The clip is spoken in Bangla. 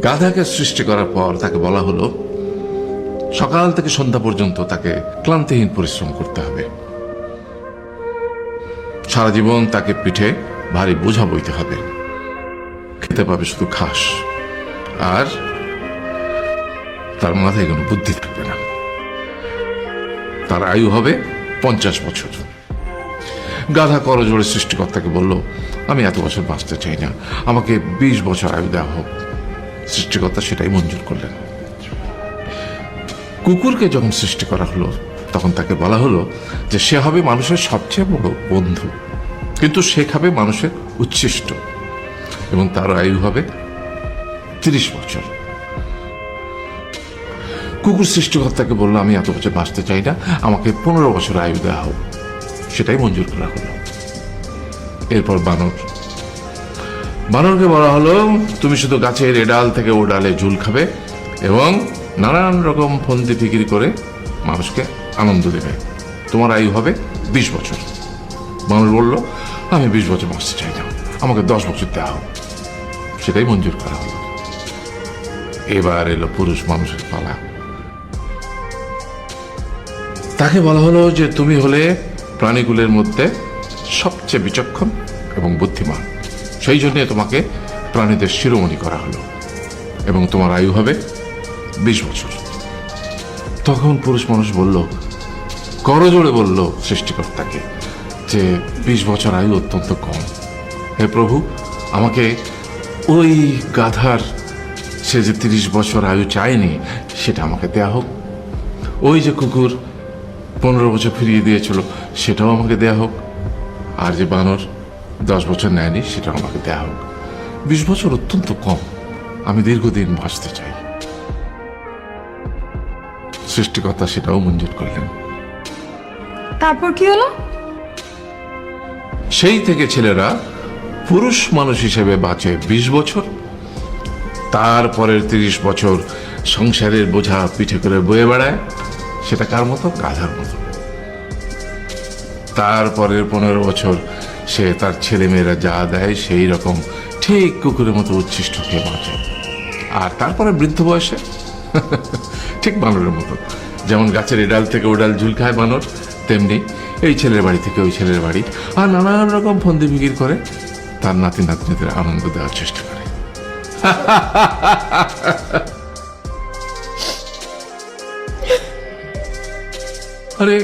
গাধাকে সৃষ্টি করার পর তাকে বলা হলো সকাল থেকে সন্ধ্যা পর্যন্ত তাকে ক্লান্তিহীন পরিশ্রম করতে হবে, সারা জীবন তাকে পিঠে ভারী বোঝা বইতে হবে, খেতে পাবে শুধু ঘাস, আর তার মাথায় কোনো বুদ্ধি থাকবে না। তার আয়ু হবে 50 বছর। গাধা করজোড়ে সৃষ্টিকর্তাকে বলল, আমি এত বছর বাঁচতে চাই না, আমাকে 20 বছর আয়ু দেওয়া হোক। সৃষ্টিকর্তা সেটাই মঞ্জুর করলেন। কুকুরকে যখন সৃষ্টি করা হলো তখন তাকে বলা হলো যে সে হবে মানুষের সবচেয়ে বড় বন্ধু, কিন্তু সে খাবে মানুষের উচ্ছিষ্ট, এবং তার আয়ু হবে 30 বছর। কুকুর সৃষ্টিকর্তাকে বললো, আমি এত বছর বাঁচতে চাই না, আমাকে 15 বছর আয়ু দেওয়া হোক। সেটাই মঞ্জুর করা হলো। এরপর বানরকে বলা হলো, তুমি শুধু গাছের এ ডাল থেকে ও ডালে ঝুল খাবে এবং নানান রকম ফন্দি ফিকির করে মানুষকে আনন্দ দেবে, তোমার আয়ু হবে 20 বছর। বানর বলল, আমি 20 বছর বাঁচতে চাই না, আমাকে 10 বছর দেওয়া হোক। সেটাই মঞ্জুর করা হলো। এবার এলো পুরুষ মানুষের পালা। তাকে বলা হলো যে তুমি হলে প্রাণীগুলোর মধ্যে সবচেয়ে বিচক্ষণ এবং বুদ্ধিমান, সেই জন্য তোমাকে প্রাণীদের শিরোমণি করা হলো এবং তোমার আয়ু হবে 20 বছর। তখন পুরুষ মানুষ বলল, করজোড়ে বলল সৃষ্টিকর্তাকে যে 20 বছর আয়ু অত্যন্ত কম, হে প্রভু, আমাকে ওই গাধার সে যে 30 বছর আয়ু চায়নি সেটা আমাকে দেয়া হোক, ওই যে কুকুর 15 বছর ফিরিয়ে দিয়েছিল সেটাও আমাকে দেয়া হোক, আর যে বানর 10 বছর নেয়নি সেটাও আমাকে দেয়া হোক। 20 বছর অত্যন্ত কম, আমি দীর্ঘদিন বাঁচতে চাই। সৃষ্টিকর্তা সেটাও মঞ্জুর করলেন। তারপর কি হলো? সেই থেকে ছেলেরা পুরুষ মানুষ হিসেবে বাঁচে 20 বছর, তারপরের 30 বছর সংসারের বোঝা পিঠে করে বয়ে বেড়ায়, সেটা কার মতো? গাধার মতো। তারপরের 15 বছর সে তার ছেলে মেয়েরা যা দেয় সেই রকম ঠিক কুকুরের মতো উচ্ছিষ্ট খেয়ে বাঁচে। আর তারপরে বৃদ্ধ বয়সে ঠিক বানরের মতো, যেমন গাছের এডাল থেকে ওডাল ঝুল খায় বানর, তেমনি এই ছেলের বাড়ি থেকে ওই ছেলের বাড়ি, আর নানান রকম ফন্দি ফিকির করে তার নাতি নাতনিদের আনন্দ দেওয়ার চেষ্টা করে। আরে